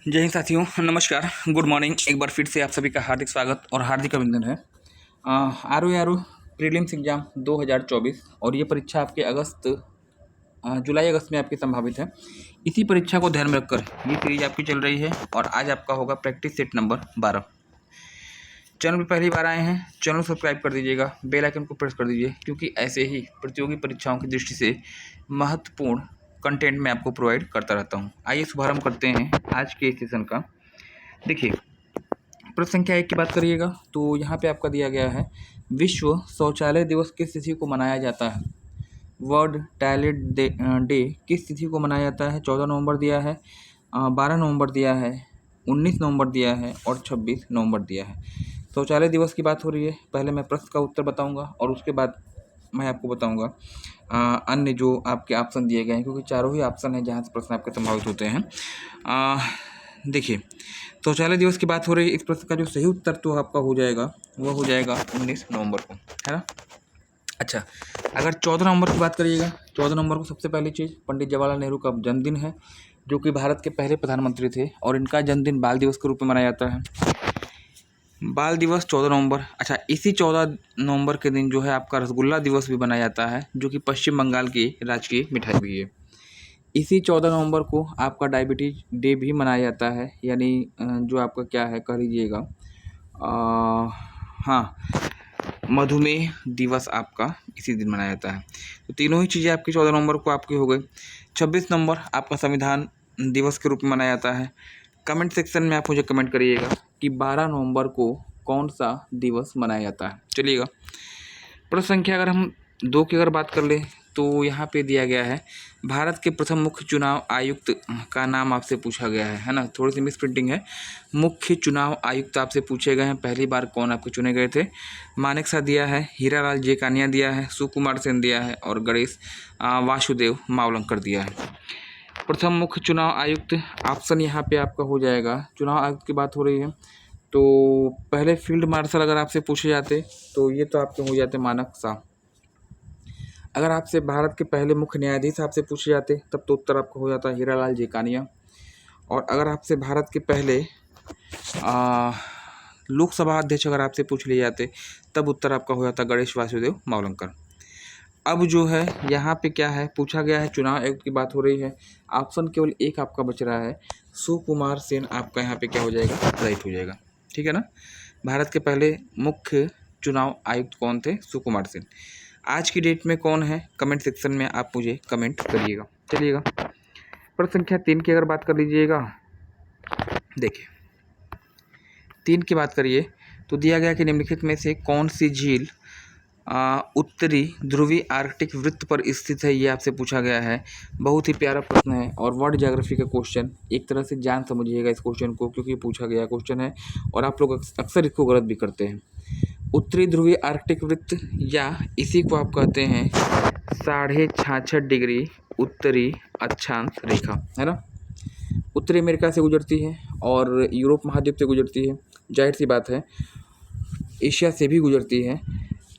जय हिंद साथियों, नमस्कार, गुड मॉर्निंग। एक बार फिर से आप सभी का हार्दिक स्वागत और हार्दिक अभिनंदन है। आर प्रीलिम्स एग्जाम 2024 और ये परीक्षा आपके जुलाई अगस्त में आपकी संभावित है। इसी परीक्षा को ध्यान में रखकर ये सीरीज आपकी चल रही है और आज आपका होगा प्रैक्टिस सेट नंबर 12। चैनल पर पहली बार आए हैं, चैनल सब्सक्राइब कर दीजिएगा, बेल आइकन को प्रेस कर दीजिए, क्योंकि ऐसे ही प्रतियोगी परीक्षाओं की दृष्टि से महत्वपूर्ण कंटेंट मैं आपको प्रोवाइड करता रहता हूं। आइए शुभारंभ करते हैं आज के सेशन का। देखिए, प्रश्न संख्या 1 की बात करिएगा तो यहाँ पे आपका दिया गया है, विश्व शौचालय दिवस किस तिथि को मनाया जाता है। वर्ल्ड टॉयलेट डे किस तिथि को मनाया जाता है। 14 नवंबर दिया है, 12 नवंबर दिया है, 19 नवंबर दिया है और 26 नवंबर दिया है। शौचालय दिवस की बात हो रही है। पहले मैं प्रश्न का उत्तर बताऊंगा और उसके बाद मैं आपको बताऊंगा अन्य जो आपके ऑप्शन दिए गए हैं, क्योंकि चारों ही ऑप्शन हैं जहाँ से प्रश्न आपके संभावित होते हैं। देखिए, शौचालय दिवस की बात हो रही है। इस प्रश्न का जो सही उत्तर तो आपका हो जाएगा, वह हो जाएगा 19 नवंबर को, है ना। अच्छा, अगर 14 नवंबर की बात करिएगा, 14 नवंबर को सबसे पहली चीज़ पंडित जवाहरलाल नेहरू का जन्मदिन है, जो कि भारत के पहले प्रधानमंत्री थे और इनका जन्मदिन बाल दिवस के रूप में मनाया जाता है। बाल दिवस 14 नवंबर। अच्छा, इसी 14 नवंबर के दिन जो है आपका रसगुल्ला दिवस भी मनाया जाता है, जो कि पश्चिम बंगाल की राजकीय मिठाई भी है। इसी 14 नवंबर को आपका डायबिटीज डे भी मनाया जाता है, यानी जो आपका क्या है कह लीजिएगा, हाँ, मधुमेह दिवस आपका इसी दिन मनाया जाता है। तो तीनों ही चीज़ें आपकी 14 नवंबर को आपकी हो गई। 26 नवंबर आपका संविधान दिवस के रूप में मनाया जाता है। कमेंट सेक्शन में आप मुझे कमेंट करिएगा कि 12 नवंबर को कौन सा दिवस मनाया जाता है। चलिएगा, प्रश्न संख्या अगर हम 2 की अगर बात कर लें तो यहाँ पे दिया गया है, भारत के प्रथम मुख्य चुनाव आयुक्त का नाम आपसे पूछा गया है ना। थोड़ी सी मिस प्रिंटिंग है। मुख्य चुनाव आयुक्त आपसे पूछे गए हैं, पहली बार कौन आपके चुने गए थे। मानेकशॉ दिया है, हीरालाल जेकानिया दिया है, सुकुमार सेन दिया है और गणेश वासुदेव मावलंकर दिया है। प्रथम मुख्य चुनाव आयुक्त ऑप्शन यहाँ पे आपका हो जाएगा। चुनाव आयुक्त की बात हो रही है तो पहले फील्ड मार्शल अगर आपसे पूछे जाते तो ये तो आपके हो जाते मानेकशॉ। अगर आपसे भारत के पहले मुख्य न्यायाधीश आपसे पूछे जाते तब तो उत्तर आपका हो जाता हीरालाल जेकानिया। और अगर आपसे भारत के पहले लोकसभा अध्यक्ष अगर आपसे पूछ लिए जाते तब उत्तर आपका हो जाता गणेश वासुदेव मावलंकर। अब जो है यहाँ पे क्या है पूछा गया है, चुनाव आयुक्त की बात हो रही है। ऑप्शन केवल एक आपका बच रहा है, सुकुमार सेन आपका यहाँ पे क्या हो जाएगा, राइट हो जाएगा। ठीक है ना। भारत के पहले मुख्य चुनाव आयुक्त कौन थे, सुकुमार सेन। आज की डेट में कौन है, कमेंट सेक्शन में आप मुझे कमेंट करिएगा। चलिएगा, प्रश्न संख्या 3 की अगर बात कर लीजिएगा, देखिए 3 की बात करिए तो दिया गया कि निम्नलिखित में से कौन सी झील उत्तरी ध्रुवीय आर्कटिक वृत्त पर स्थित है, ये आपसे पूछा गया है। बहुत ही प्यारा प्रश्न है और वर्ल्ड ज्योग्राफी का क्वेश्चन, एक तरह से जान समझिएगा इस क्वेश्चन को, क्योंकि पूछा गया क्वेश्चन है और आप लोग अक्सर इसको गलत भी करते हैं। उत्तरी ध्रुवीय आर्कटिक वृत्त या इसी को आप कहते हैं 66.5 डिग्री उत्तरी अक्षांश रेखा, है ना। उत्तरी अमेरिका से गुजरती है और यूरोप महाद्वीप से गुजरती है, जाहिर सी बात है एशिया से भी गुजरती है।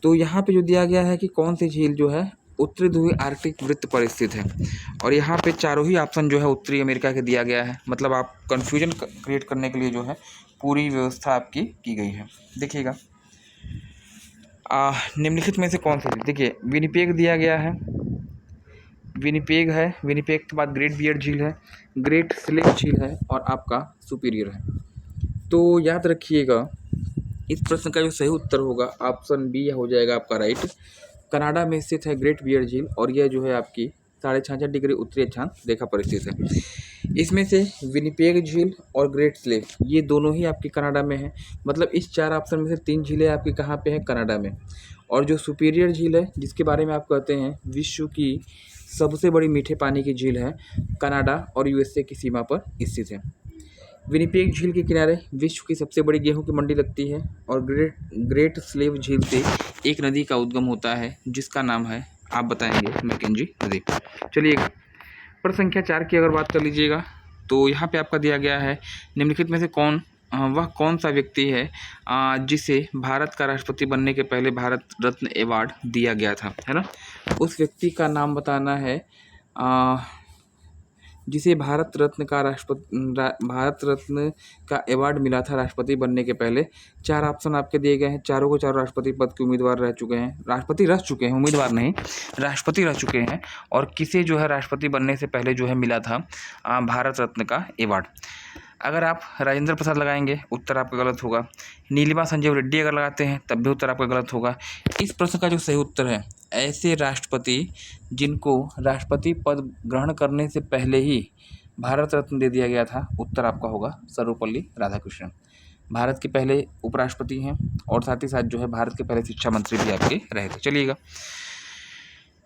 तो यहाँ पे जो दिया गया है कि कौन सी झील जो है उत्तरी ध्रुवीय आर्कटिक वृत्त पर स्थित है, और यहाँ पे चारों ही ऑप्शन जो है उत्तरी अमेरिका के दिया गया है। मतलब आप कन्फ्यूजन क्रिएट करने के लिए जो है पूरी व्यवस्था आपकी की गई है। देखिएगा, निम्नलिखित में से कौन सी, देखिए विनिपेग दिया गया है, विनिपेग है, विनिपेग के बाद ग्रेट बियर झील है, ग्रेट स्लेव झील है और आपका सुपीरियर है। तो याद रखिएगा, इस प्रश्न का जो सही उत्तर होगा ऑप्शन बी हो जाएगा आपका राइट। कनाडा में स्थित है ग्रेट बियर झील और यह जो है आपकी 66.5 डिग्री उत्तरी अक्षांश रेखा पर स्थित है। इसमें से विनिपेग झील और ग्रेट स्लेव ये दोनों ही आपकी कनाडा में है। मतलब इस 4 ऑप्शन में से 3 झीलें आपकी कहाँ पे हैं, कनाडा में। और जो सुपीरियर झील है, जिसके बारे में आप कहते हैं विश्व की सबसे बड़ी मीठे पानी की झील है, कनाडा और यूएसए की सीमा पर स्थित है। विनिपेग झील के किनारे विश्व की सबसे बड़ी गेहूं की मंडी लगती है और ग्रेट स्लेव झील से एक नदी का उद्गम होता है जिसका नाम है, आप बताएंगे, मैकेंजी नदी। चलिए, प्रश्न संख्या 4 की अगर बात कर लीजिएगा तो यहाँ पे आपका दिया गया है, निम्नलिखित में से वह कौन सा व्यक्ति है जिसे भारत का राष्ट्रपति बनने के पहले भारत रत्न अवार्ड दिया गया था, है ना। उस व्यक्ति का नाम बताना है। जिसे भारत रत्न का अवार्ड मिला था राष्ट्रपति बनने के पहले। 4 ऑप्शन आपके दिए गए हैं, चारों को चारों राष्ट्रपति पद के उम्मीदवार रह चुके हैं, राष्ट्रपति रह चुके हैं, उम्मीदवार नहीं, राष्ट्रपति रह चुके हैं। और किसे जो है राष्ट्रपति बनने से पहले जो है मिला था भारत रत्न का अवार्ड। अगर आप राजेंद्र प्रसाद लगाएंगे उत्तर आपका गलत होगा। नीलिमा संजीव रेड्डी अगर लगाते हैं तब भी उत्तर आपका गलत होगा। इस प्रश्न का जो सही उत्तर है, ऐसे राष्ट्रपति जिनको राष्ट्रपति पद ग्रहण करने से पहले ही भारत रत्न दे दिया गया था, उत्तर आपका होगा सर्वपल्ली राधाकृष्णन। भारत के पहले उपराष्ट्रपति हैं और साथ ही साथ जो है भारत के पहले शिक्षा मंत्री भी आपके रहे थे। चलिएगा,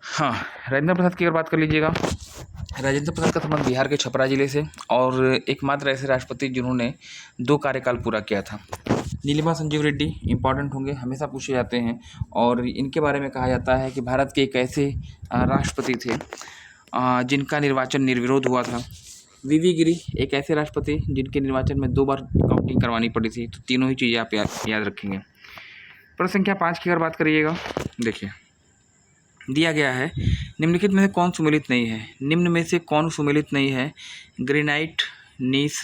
हाँ, राजेंद्र प्रसाद की अगर बात कर लीजिएगा, राजेंद्र प्रसाद का संबंध बिहार के छपरा जिले से और एकमात्र ऐसे राष्ट्रपति जिन्होंने 2 कार्यकाल पूरा किया था। नीलिमा संजीव रेड्डी इंपॉर्टेंट होंगे, हमेशा पूछे जाते हैं और इनके बारे में कहा जाता है कि भारत के एक ऐसे राष्ट्रपति थे जिनका निर्वाचन निर्विरोध हुआ था। वीवी गिरी एक ऐसे राष्ट्रपति जिनके निर्वाचन में 2 बार काउंटिंग करवानी पड़ी थी। तो तीनों ही चीज़ें आप याद रखेंगे। प्रश्न संख्या 5 की अगर बात करिएगा, देखिए दिया गया है, निम्नलिखित में से कौन सुमेलित नहीं है? निम्न में से कौन सुमेलित नहीं है? ग्रेनाइट, नीस,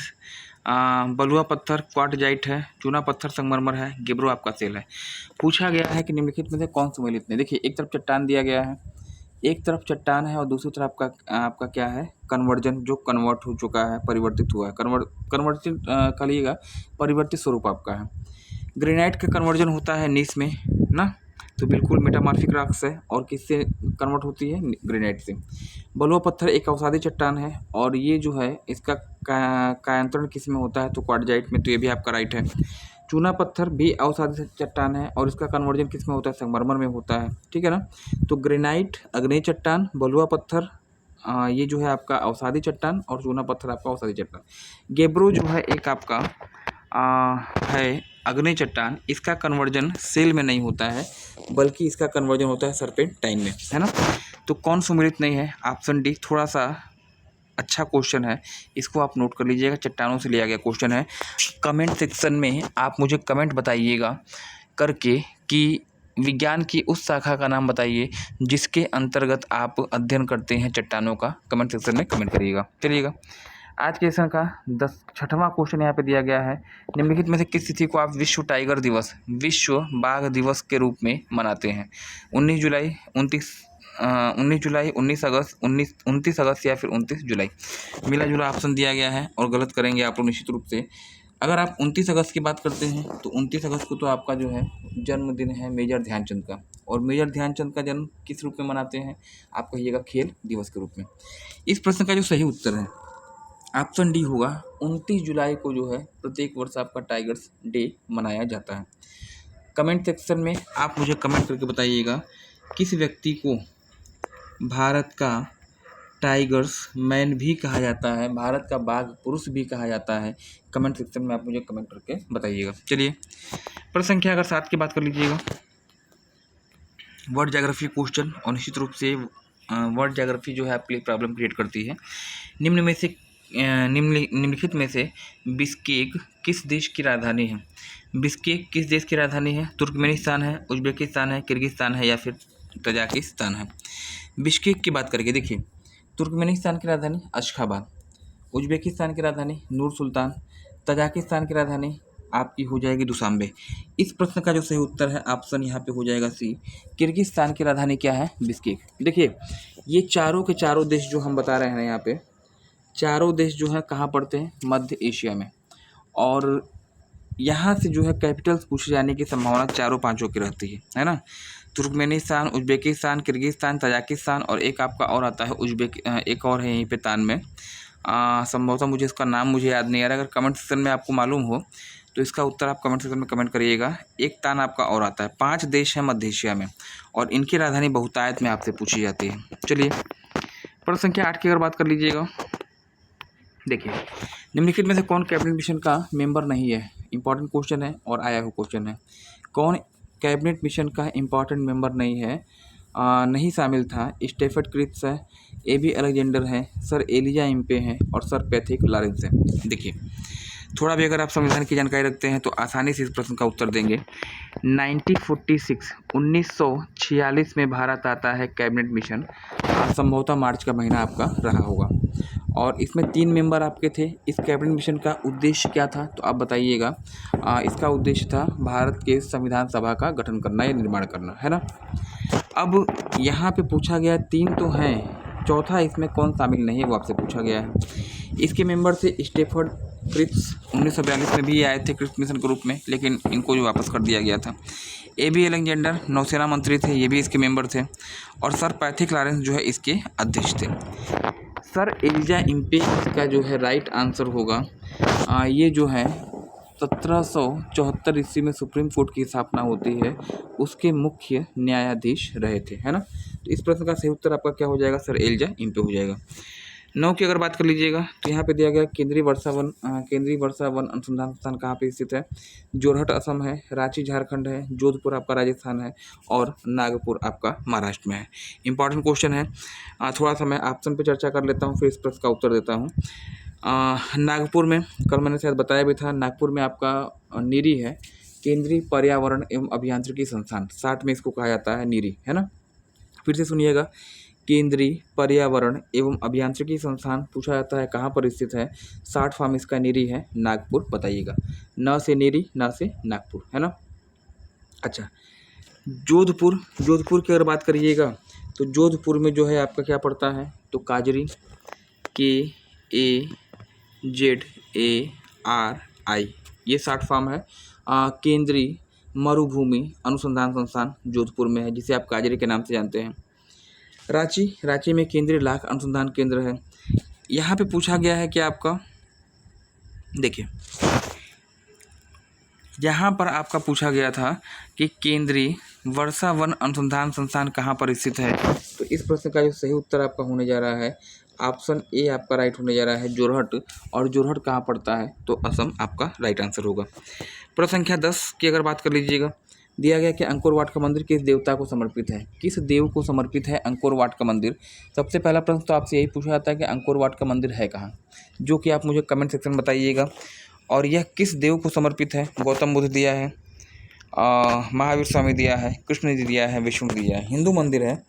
बलुआ पत्थर क्वार्टजाइट है, चूना पत्थर संगमरमर है, गिब्रो आपका सेल है। पूछा गया है कि निम्नलिखित में से कौन सुमेलित नहीं। देखिए, एक तरफ चट्टान दिया गया है, एक तरफ चट्टान है और दूसरी तरफ आपका क्या है? कन्वर्जन, जो कन्वर्ट हो चुका है, परिवर्तित हुआ है। कन्वर्टित कहिएगा, परिवर्तित स्वरूप आपका है। ग्रेनाइट का कन्वर्जन होता है नीस में ना, तो बिल्कुल मेटामॉर्फिक रॉक्स है और किससे कन्वर्ट होती है? ग्रेनाइट से। बलुआ पत्थर एक अवसादी चट्टान है और ये जो है इसका कायांतरण किस में होता है? तो क्वार्टजाइट में, तो ये भी आपका राइट है। चूना पत्थर भी अवसादी चट्टान है और इसका कन्वर्जन किस में होता है? संगमरमर में होता है, ठीक है ना। तो ग्रेनाइट अग्नेय चट्टान, बलुआ पत्थर ये जो है आपका अवसादी चट्टान और चूना पत्थर आपका अवसादी चट्टान। गेब्रो जो है एक आपका है अग्नेय चट्टान, इसका कन्वर्जन सेल में नहीं होता है बल्कि इसका कन्वर्जन होता है सर्पेंटाइन में, है ना। तो कौन सुमेलित नहीं है? Option D. थोड़ा सा अच्छा क्वेश्चन है, इसको आप नोट कर लीजिएगा, चट्टानों से लिया गया क्वेश्चन है। कमेंट सेक्शन में आप मुझे कमेंट बताइएगा करके कि विज्ञान की उस शाखा का नाम बताइए जिसके अंतर्गत आप अध्ययन करते हैं चट्टानों का। कमेंट सेक्शन में कमेंट करिएगा। चलिएगा, आज के सेशन का 6वां क्वेश्चन यहाँ पे दिया गया है, निम्नलिखित में से किस तिथि को आप विश्व टाइगर दिवस, विश्व बाघ दिवस के रूप में मनाते हैं? 19 जुलाई, 19 अगस्त, 29 अगस्त या फिर 29 जुलाई? मिला जुला ऑप्शन दिया गया है और गलत करेंगे आप लोग निश्चित रूप से। अगर आप 29 अगस्त की बात करते हैं तो 29 अगस्त को तो आपका जो है जन्मदिन है मेजर ध्यानचंद का, और मेजर ध्यानचंद का जन्म किस रूप में मनाते हैं? आप कहिएगा खेल दिवस के रूप में। इस प्रश्न का जो सही उत्तर है ऑप्शन डी होगा, 29 जुलाई को जो है प्रत्येक वर्ष आपका टाइगर्स डे मनाया जाता है। कमेंट सेक्शन में आप मुझे कमेंट करके बताइएगा किस व्यक्ति को भारत का टाइगर्स मैन भी कहा जाता है, भारत का बाघ पुरुष भी कहा जाता है। कमेंट सेक्शन में आप मुझे कमेंट करके बताइएगा। चलिए, प्रश्न संख्या अगर 7 की बात कर लीजिएगा, वर्ल्ड ज्योग्राफी क्वेश्चन, और निश्चित रूप से वर्ल्ड ज्योग्राफी जो है आपके लिए प्रॉब्लम क्रिएट करती है। निम्नलिखित में से बिश्केक किस देश की राजधानी है? बिश्केक किस देश की राजधानी है? तुर्कमेनिस्तान है, उज्बेकिस्तान है, किर्गिस्तान है या फिर तजाकिस्तान है? बिश्केक की बात करके देखिए, तुर्कमेनिस्तान की राजधानी अशखाबाद, उज्बेकिस्तान की राजधानी नूर सुल्तान, तजाकिस्तान की राजधानी आपकी हो जाएगी दुशांबे। इस प्रश्न का जो सही उत्तर है ऑप्शन यहाँ पे हो जाएगा सी, किर्गिस्तान की राजधानी क्या है? बिश्केक। देखिए, ये चारों के चारों देश जो हम बता रहे हैं यहाँ पे, चारों देश जो है कहाँ पड़ते हैं? मध्य एशिया में, और यहाँ से जो है कैपिटल्स पूछे जाने की संभावना चारों पांचों की रहती है ना। तुर्कमेनिस्तान, उज्बेकिस्तान, किर्गिस्तान, तजाकिस्तान और एक आपका और आता है एक और है यहीं पे तान में, संभवतः मुझे इसका नाम मुझे याद नहीं आ रहा। अगर कमेंट सेक्शन में आपको मालूम हो तो इसका उत्तर आप कमेंट सेक्शन में कमेंट करिएगा। एक तान आपका और आता है। 5 देश हैं मध्य एशिया में और इनकी राजधानी बहुतायत में आपसे पूछी जाती है। चलिए, प्रश्न संख्या 8 की अगर बात कर लीजिएगा, देखिए, निम्नलिखित में से कौन कैबिनेट मिशन का मेंबर नहीं है? इंपॉर्टेंट क्वेश्चन है और आया हुआ क्वेश्चन है। कौन कैबिनेट मिशन का इंपॉर्टेंट मेंबर नहीं है? नहीं शामिल था। स्टेफर्ड क्रिप्स है, एबी अलेक्जेंडर है, सर एलिजा इम्पे हैं और सर पैथिक लॉरेंस है। देखिए, थोड़ा भी अगर आप संविधान की जानकारी रखते हैं तो आसानी से इस प्रश्न का उत्तर देंगे। 1946 में भारत आता है कैबिनेट मिशन, संभवतः मार्च का महीना आपका रहा होगा, और इसमें 3 मेंबर आपके थे। इस कैबिनेट मिशन का उद्देश्य क्या था, तो आप बताइएगा। इसका उद्देश्य था भारत के संविधान सभा का गठन करना या निर्माण करना, है ना। अब यहाँ पे पूछा गया 3 तो हैं, चौथा इसमें कौन शामिल नहीं है वो आपसे पूछा गया है। इसके मेंबर थे स्टेफर्ड क्रिप्स, 1942 में भी आए थे क्रिप्स मिशन के रूप में, लेकिन इनको जो वापस कर दिया गया था। एबी अलेक्जेंडर नौसेना मंत्री थे, ये भी इसके मेंबर थे। और सर पैथिक लॉरेंस जो है इसके अध्यक्ष थे। सर एलिजा इम्पे का जो है राइट आंसर होगा। ये जो है 1774 ईस्वी में सुप्रीम कोर्ट की स्थापना होती है, उसके मुख्य न्यायाधीश रहे थे, है ना। तो इस प्रश्न का सही उत्तर आपका क्या हो जाएगा, सर एलिजा इम्पे हो जाएगा। 9 की अगर बात कर लीजिएगा तो यहाँ पे दिया गया केंद्रीय वर्षा वन अनुसंधान संस्थान कहाँ पे स्थित है। जोरहट असम है, रांची झारखंड है, जोधपुर आपका राजस्थान है और नागपुर आपका महाराष्ट्र में है। इंपॉर्टेंट क्वेश्चन है। थोड़ा सा मैं ऑप्शन पे चर्चा कर लेता हूँ, फिर इस प्रश्न का उत्तर देता हूँ। नागपुर में, कल मैंने शायद बताया भी था, नागपुर में आपका नीरी है, केंद्रीय पर्यावरण एवं अभियांत्रिकी संस्थान, 60 में इसको कहा जाता है नीरी, है ना। फिर से सुनिएगा, केंद्रीय पर्यावरण एवं अभियांत्रिकी संस्थान पूछा जाता है कहाँ पर स्थित है। 60 फॉर्म इसका नीरी है नागपुर, बताइएगा। न से नीरी, न से नागपुर, है ना। अच्छा, जोधपुर की अगर बात करिएगा तो जोधपुर में जो है आपका क्या पड़ता है, तो काजरी, KAZARI, ये 60 फॉर्म है। केंद्रीय मरुभूमि अनुसंधान संस्थान जोधपुर में है, जिसे आप काजरी के नाम से जानते हैं। रांची में केंद्रीय लाख अनुसंधान केंद्र है। यहाँ पे पूछा गया है कि आपका, देखिए यहाँ पर आपका पूछा गया था कि केंद्रीय वर्षा वन अनुसंधान संस्थान कहाँ पर स्थित है। तो इस प्रश्न का जो सही उत्तर आपका होने जा रहा है, ऑप्शन ए आपका राइट होने जा रहा है, जोरहट। और जोरहट कहाँ पड़ता है, तो असम आपका राइट आंसर होगा। प्रश्न संख्या 10 की अगर बात कर लीजिएगा, दिया गया कि अंकोर वाट का मंदिर किस देवता को समर्पित है। किस देव को समर्पित है अंकोर वाट का मंदिर। सबसे पहला प्रश्न तो आपसे यही पूछा जाता है कि अंकोर वाट का मंदिर है कहाँ, जो कि आप मुझे कमेंट सेक्शन में बताइएगा। और यह किस देव को समर्पित है। गौतम बुद्ध दिया है, महावीर स्वामी दिया है, कृष्ण जी दिया है, विष्णु दिया है। हिंदू मंदिर है,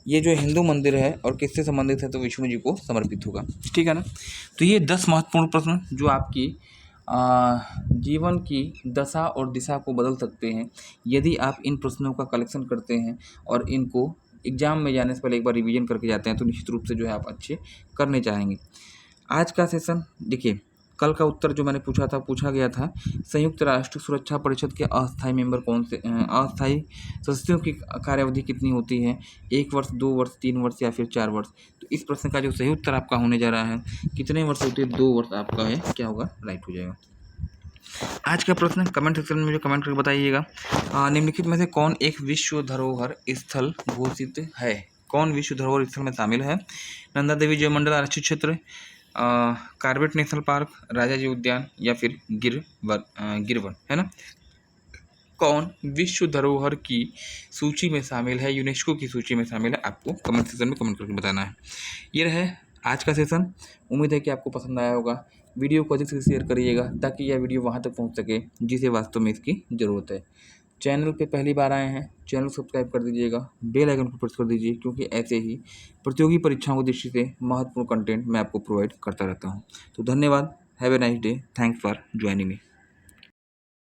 ये जो हिंदू मंदिर है और किससे संबंधित है, तो विष्णु जी को समर्पित होगा, ठीक है ना। तो ये 10 महत्वपूर्ण प्रश्न जो आपकी जीवन की दशा और दिशा को बदल सकते हैं, यदि आप इन प्रश्नों का कलेक्शन करते हैं और इनको एग्ज़ाम में जाने से पहले एक बार रिवीजन करके जाते हैं, तो निश्चित रूप से जो है आप अच्छे करने चाहेंगे। आज का सेशन देखिए, कल का उत्तर जो मैंने पूछा गया था, संयुक्त राष्ट्र सुरक्षा परिषद के अस्थायी मेंबर कौन से, अस्थायी सदस्यों की कार्यावधि कितनी होती है, 1 वर्ष, 2 वर्ष, 3 वर्ष या फिर 4 वर्ष। तो इस प्रश्न का जो सही उत्तर आपका होने जा रहा है, कितने वर्ष होते हैं, 2 वर्ष आपका है, क्या होगा, राइट हो जाएगा। आज का प्रश्न कमेंट सेक्शन में मुझे कमेंट करके बताइएगा। निम्नलिखित में से कौन एक विश्व धरोहर स्थल घोषित है। कौन विश्व धरोहर स्थल में शामिल है। नंदा देवी जैव मंडल आरक्षित क्षेत्र, कार्बेट नेशनल पार्क, राजाजी उद्यान या फिर गिरवन, है ना। कौन विश्व धरोहर की सूची में शामिल है, यूनेस्को की सूची में शामिल है, आपको कमेंट सेक्शन में कमेंट करके बताना है। ये रहे आज का सेशन। उम्मीद है कि आपको पसंद आया होगा। वीडियो को अधिक से शेयर करिएगा ताकि यह वीडियो वहाँ तक पहुँच सके जिसे वास्तव में इसकी ज़रूरत है। चैनल पे पहली बार आए हैं, चैनल सब्सक्राइब कर दीजिएगा, बेल आइकन को प्रेस कर दीजिए, क्योंकि ऐसे ही प्रतियोगी परीक्षाओं की दृष्टि से महत्वपूर्ण कंटेंट मैं आपको प्रोवाइड करता रहता हूँ। तो धन्यवाद, have a nice day, thanks for joining me.